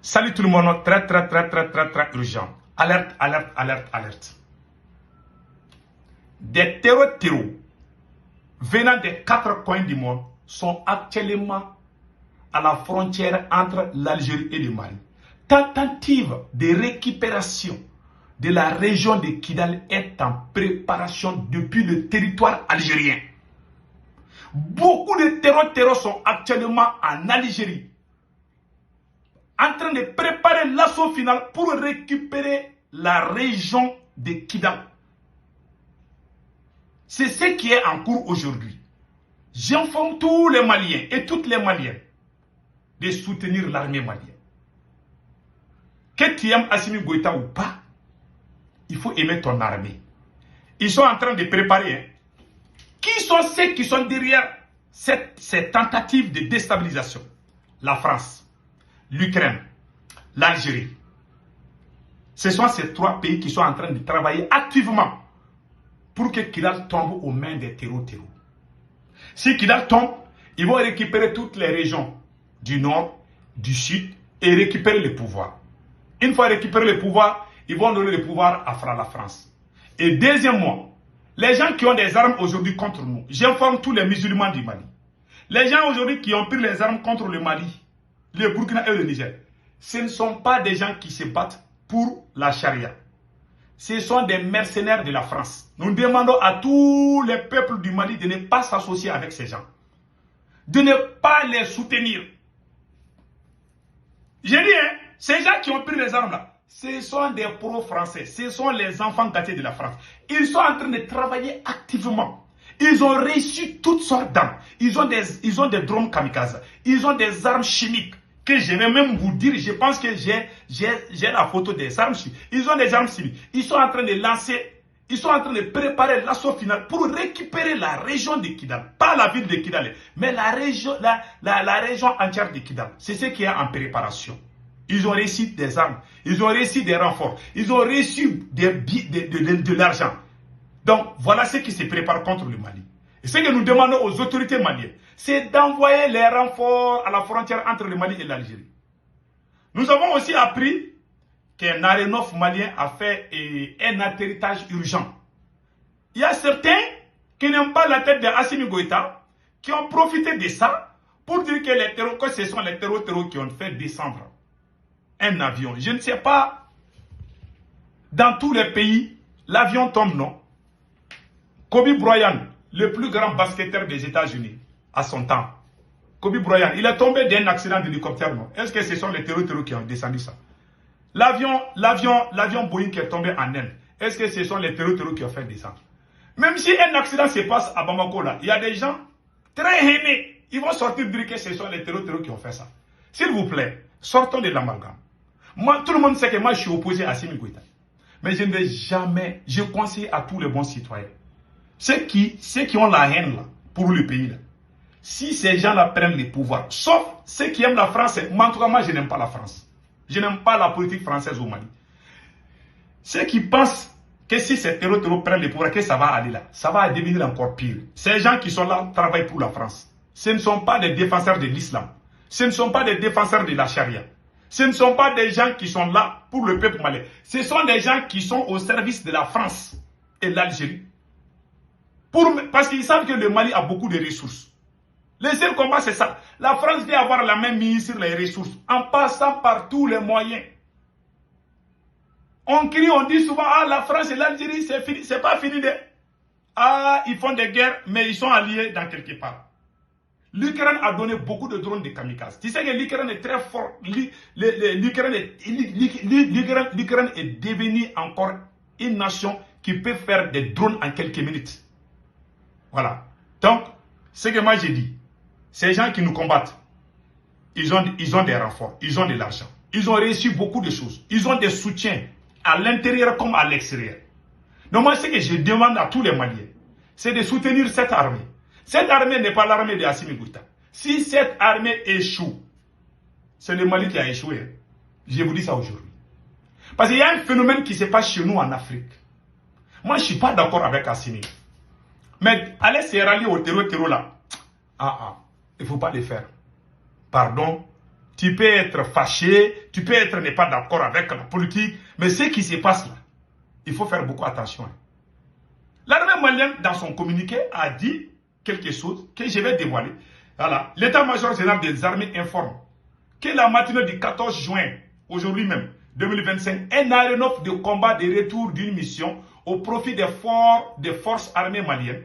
Salut tout le monde, très urgent. Alerte, alerte, alerte, alerte. Des terreaux venant des 4 coins du monde sont actuellement à la frontière entre l'Algérie et le Mali. Tentative de récupération de la région de Kidal est en préparation depuis le territoire algérien. Beaucoup de terreaux sont actuellement en Algérie, en train de préparer l'assaut final pour récupérer la région de Kidal. C'est ce qui est en cours aujourd'hui. J'informe tous les Maliens et toutes les Maliennes de soutenir l'armée malienne. Que tu aimes Assimi Goïta ou pas, il faut aimer ton armée. Ils sont en train de préparer. Hein. Qui sont ceux qui sont derrière ces tentatives de déstabilisation? La France, l'Ukraine, l'Algérie. Ce sont ces 3 pays qui sont en train de travailler activement pour que Kidal tombe aux mains des terreaux. Si Kidal tombe, ils vont récupérer toutes les régions du nord, du sud et récupérer le pouvoir. Une fois récupéré le pouvoir, ils vont donner le pouvoir à la France. Et deuxièmement, les gens qui ont des armes aujourd'hui contre nous, j'informe tous les musulmans du Mali. Les gens aujourd'hui qui ont pris les armes contre le Mali, le Burkina et le Niger, ce ne sont pas des gens qui se battent pour la charia. Ce sont des mercenaires de la France. Nous demandons à tous les peuples du Mali de ne pas s'associer avec ces gens. De ne pas les soutenir. J'ai dit, hein, ces gens qui ont pris les armes là, ce sont des pro-français. Ce sont les enfants gâtés de la France. Ils sont en train de travailler activement. Ils ont reçu toutes sortes d'armes. Ils ont des drones kamikazes. Ils ont des armes chimiques. Que je vais même vous dire, je pense que j'ai la photo des armes chimiques. Ils ont des armes chimiques. Ils sont en train de lancer, ils sont en train de préparer l'assaut final pour récupérer la région de Kidal. Pas la ville de Kidal, mais la région entière de Kidal. C'est ce qui est en préparation. Ils ont reçu des armes, ils ont reçu des renforts, ils ont reçu de l'argent. Donc, voilà ce qui se prépare contre le Mali. Et ce que nous demandons aux autorités maliennes, c'est d'envoyer les renforts à la frontière entre le Mali et l'Algérie. Nous avons aussi appris qu'un aéronef malien a fait un atterrissage urgent. Il y a certains qui n'aiment pas la tête d'Assimi Goïta, qui ont profité de ça pour dire que ce sont les terreaux qui ont fait descendre un avion. Je ne sais pas, dans tous les pays, l'avion tombe, non? Kobe Bryant, le plus grand basketteur des États-Unis, à son temps. Kobe Bryant, il est tombé d'un accident d'hélicoptère, non? Est-ce que ce sont les terreaux qui ont descendu ça? L'avion Boeing qui est tombé en Inde, est-ce que ce sont les terreaux qui ont fait descendre? Même si un accident se passe à Bamako, là, il y a des gens très haineux. Ils vont sortir dire que ce sont les terreaux qui ont fait ça. S'il vous plaît, sortons de l'amalgame. Moi, tout le monde sait que moi, je suis opposé à Assimi Goïta. Mais je ne vais jamais, je conseille à tous les bons citoyens, ceux qui ont la haine là, pour le pays, là, si ces gens-là prennent le pouvoir, sauf ceux qui aiment la France, moi, en tout cas, moi, je n'aime pas la France. Je n'aime pas la politique française au Mali. Ceux qui pensent que si ces terreaux prennent le pouvoir, que ça va aller là, ça va devenir encore pire. Ces gens qui sont là travaillent pour la France. Ce ne sont pas des défenseurs de l'islam. Ce ne sont pas des défenseurs de la charia. Ce ne sont pas des gens qui sont là pour le peuple malien. Ce sont des gens qui sont au service de la France et de l'Algérie. Parce qu'ils savent que le Mali a beaucoup de ressources. Le seul combat, c'est ça. La France vient avoir la main mise sur les ressources en passant par tous les moyens. On crie, on dit souvent, ah, la France et l'Algérie, c'est fini. C'est pas fini de... Ah, ils font des guerres, mais ils sont alliés dans quelque part. L'Ukraine a donné beaucoup de drones de kamikazes. Tu sais que l'Ukraine est très fort. L'Ukraine est devenue encore une nation qui peut faire des drones en quelques minutes. Voilà. Donc, ce que moi j'ai dit, ces gens qui nous combattent, ils ont des renforts, ils ont de l'argent, ils ont reçu beaucoup de choses, ils ont des soutiens à l'intérieur comme à l'extérieur. Donc moi, ce que je demande à tous les Maliens, c'est de soutenir cette armée. Cette armée n'est pas l'armée de Assimi Goïta. Si cette armée échoue, c'est le Mali qui a échoué. Je vous dis ça aujourd'hui. Parce qu'il y a un phénomène qui se passe chez nous en Afrique. Moi, je ne suis pas d'accord avec Assimi. Mais aller se rallier au terreau là, il ne faut pas le faire. Pardon, tu peux être fâché, tu peux être ne pas d'accord avec la politique, mais ce qui se passe là, il faut faire beaucoup attention. L'armée malienne, dans son communiqué, a dit quelque chose que je vais dévoiler. Voilà. L'état-major général des armées informe que la matinée du 14 juin, aujourd'hui même, 2025, un aéronef de combat de retour d'une mission au profit des forces armées maliennes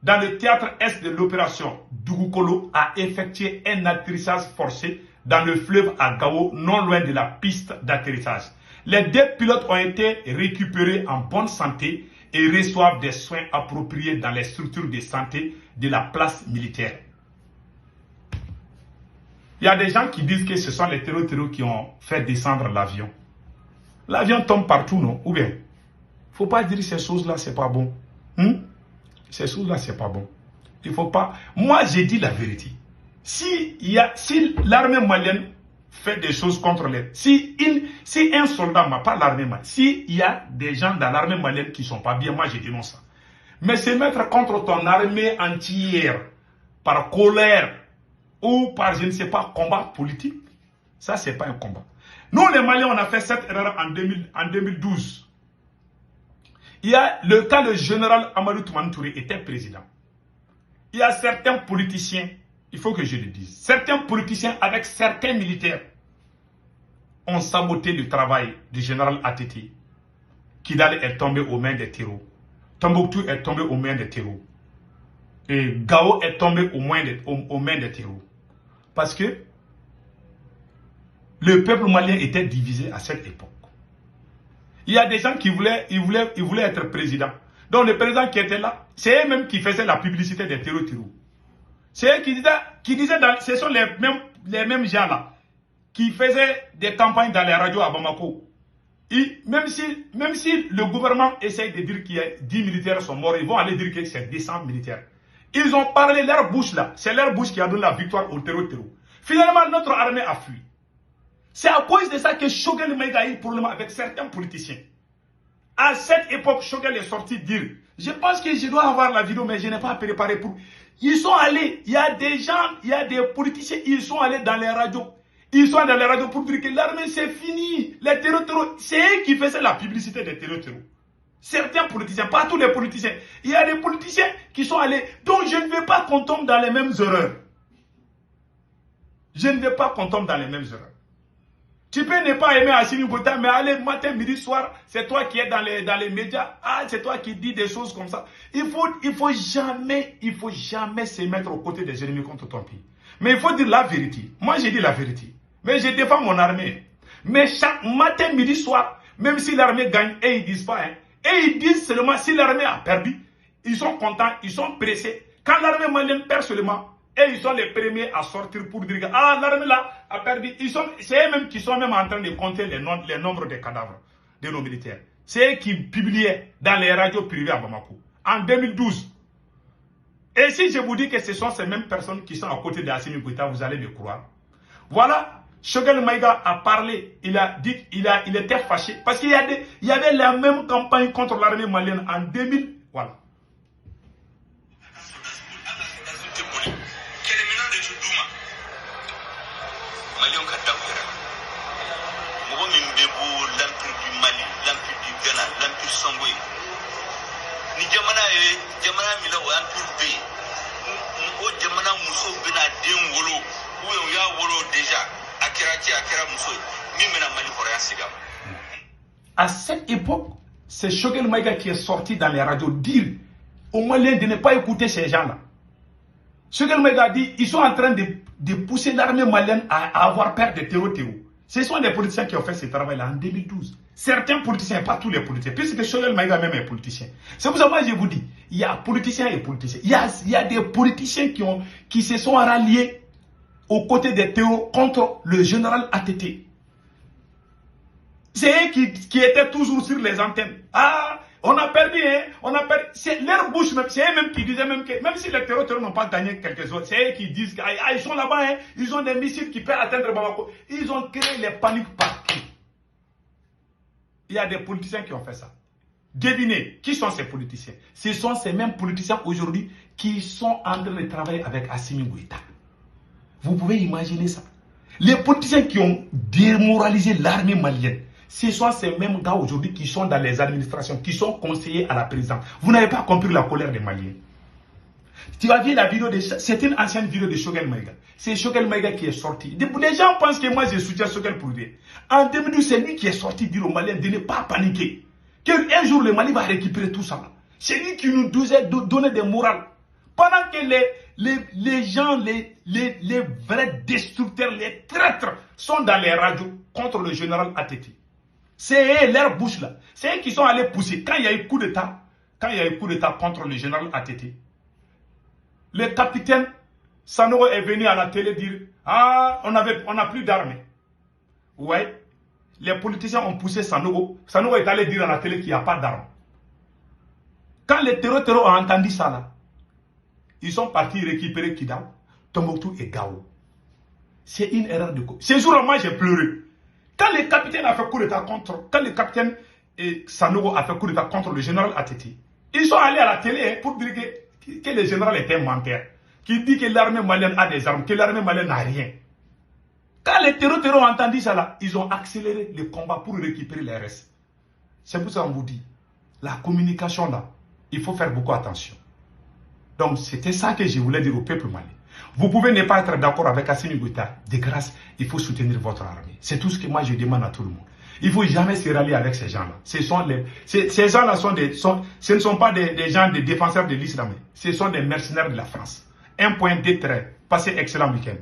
dans le théâtre est de l'opération Dugukolo a effectué un atterrissage forcé dans le fleuve à Gao, non loin de la piste d'atterrissage. Les 2 pilotes ont été récupérés en bonne santé et reçoivent des soins appropriés dans les structures de santé de la place militaire. Il y a des gens qui disent que ce sont les terroristes qui ont fait descendre l'avion. L'avion tombe partout, non? Ou bien, il ne faut pas dire ces choses-là, c'est pas bon. Ces choses-là, c'est pas bon. Il faut pas... Moi, j'ai dit la vérité. Si l'armée malienne fait des choses contre les... Si un soldat, pas l'armée malienne, s'il y a des gens dans l'armée malienne qui ne sont pas bien, moi, je dénonce ça. Mais se mettre contre ton armée entière par colère ou par, je ne sais pas, combat politique, ça, c'est pas un combat. Nous, les Maliens, on a fait cette erreur en 2012. Il y a le général Amadou Toumani Touré était président. Il y a certains politiciens, il faut que je le dise, certains politiciens avec certains militaires ont saboté le travail du général ATT. Kidal est tombé aux mains des terreaux. Tombouctou est tombé aux mains des terreaux. Et Gao est tombé aux mains des terreaux. Parce que le peuple malien était divisé à cette époque. Il y a des gens qui voulaient être président. Donc le président qui était là, c'est eux-mêmes qui faisaient la publicité des terreaux. C'est eux qui disaient ce sont les mêmes gens là qui faisaient des campagnes dans les radios à Bamako. Même si le gouvernement essaye de dire qu'il y a 10 militaires sont morts, ils vont aller dire que c'est 200 militaires. Ils ont parlé, leur bouche là, c'est leur bouche qui a donné la victoire au terreau. Finalement, notre armée a fui. C'est à cause de ça que Choguel Maïga a eu problème avec certains politiciens. À cette époque, Choguel est sorti dire, je pense que je dois avoir la vidéo, mais je n'ai pas préparé pour... Ils sont allés, il y a des gens, il y a des politiciens, ils sont allés dans les radios. Ils sont dans les radios pour dire que l'armée c'est fini. Les terreaux, c'est eux qui faisaient la publicité des terreaux. Certains politiciens, pas tous les politiciens. Il y a des politiciens qui sont allés. Donc je ne veux pas qu'on tombe dans les mêmes erreurs. Je ne veux pas qu'on tombe dans les mêmes erreurs. Tu peux ne pas aimer Assimi Goïta, mais allez, matin, midi, soir, c'est toi qui es dans les médias. Ah, c'est toi qui dis des choses comme ça. Il faut jamais se mettre aux côtés des ennemis contre ton pays. Mais il faut dire la vérité. Moi, j'ai dit la vérité. Mais je défends mon armée. Mais chaque matin, midi, soir, même si l'armée gagne, et ils disent pas, hein, et ils disent seulement si l'armée a perdu, ils sont contents, ils sont pressés. Quand l'armée malienne perd seulement, et ils sont les premiers à sortir pour dire que ah, l'armée là a perdu. C'est eux-mêmes qui sont même en train de compter les nombres de cadavres de nos militaires. C'est eux qui publiaient dans les radios privées à Bamako en 2012. Et si je vous dis que ce sont ces mêmes personnes qui sont à côté d'Assimi Goïta, vous allez me croire. Voilà. Choguel Maïga a parlé, il était fâché parce qu'il y avait la même campagne contre l'armée malienne en 2000. Voilà. À cette époque, c'est Choguel Maïga qui est sorti dans les radios dire aux Maliens de ne pas écouter ces gens-là. Choguel Maïga a dit ils sont en train de pousser l'armée malienne à avoir peur des terreaux. Ce sont les politiciens qui ont fait ce travail-là en 2012. Certains politiciens, pas tous les politiciens, puisque Choguel Maïga même est politicien. C'est pour ça que moi je vous dis, il y a politiciens et politiciens. Il y a des politiciens qui se sont ralliés aux côtés des terreaux contre le général ATT. C'est eux qui étaient toujours sur les antennes. Ah, on a perdu, hein, on a perdu. C'est leur bouche même, c'est eux-mêmes qui disaient même que, même si les terroristes n'ont pas gagné quelques autres, c'est eux qui disent qu'ils sont là-bas, hein, ils ont des missiles qui peuvent atteindre Bamako. Ils ont créé les paniques partout. Il y a des politiciens qui ont fait ça. Devinez, qui sont ces politiciens? Ce sont ces mêmes politiciens aujourd'hui qui sont en train de travailler avec Assimi Goïta. Vous pouvez imaginer ça. Les politiciens qui ont démoralisé l'armée malienne, ce sont ces mêmes gars aujourd'hui qui sont dans les administrations, qui sont conseillers à la présidence. Vous n'avez pas compris la colère des Maliens. Tu as vu la vidéo c'est une ancienne vidéo de Choguel Maïga. C'est Choguel Maïga qui est sorti. Les gens pensent que moi je soutiens Choguel pour dire. En 2012, c'est lui qui est sorti dire aux Maliens de ne pas paniquer. Qu'un jour le Mali va récupérer tout ça. C'est lui qui nous donnait des morales. Pendant que les gens, les vrais destructeurs, les traîtres sont dans les radios contre le général Ateti. C'est leur bouche là. C'est eux qui sont allés pousser. Quand il y a eu coup d'État, contre le général Ateti, le capitaine Sanogo est venu à la télé dire ah, on n'a plus d'armes. Ouais. Les politiciens ont poussé Sanogo. Sanogo est allé dire à la télé qu'il n'y a pas d'armes. Quand les terroristes ont entendu ça là, ils sont partis récupérer Kidal, Tombouctou et Gao. C'est une erreur de coup. Ce jour-là, moi j'ai pleuré. Quand le capitaine a fait coup d'État quand le capitaine Sanogo a fait coup d'État contre le général Ateti, ils sont allés à la télé pour dire que le général était menteur, qui dit que l'armée malienne a des armes, que l'armée malienne n'a rien. Quand les terroristes ont entendu ça là, ils ont accéléré le combat pour récupérer les restes. C'est pour ça qu'on vous dit, la communication là, il faut faire beaucoup attention. Donc c'était ça que je voulais dire au peuple malien. Vous pouvez ne pas être d'accord avec Assimi Goïta. De grâce, il faut soutenir votre armée. C'est tout ce que moi je demande à tout le monde. Il ne faut jamais se rallier avec ces gens-là. Ces gens-là ce ne sont pas des gens, des défenseurs de l'islam. Ce sont des mercenaires de la France. Un point d'être. Passez excellent week-end.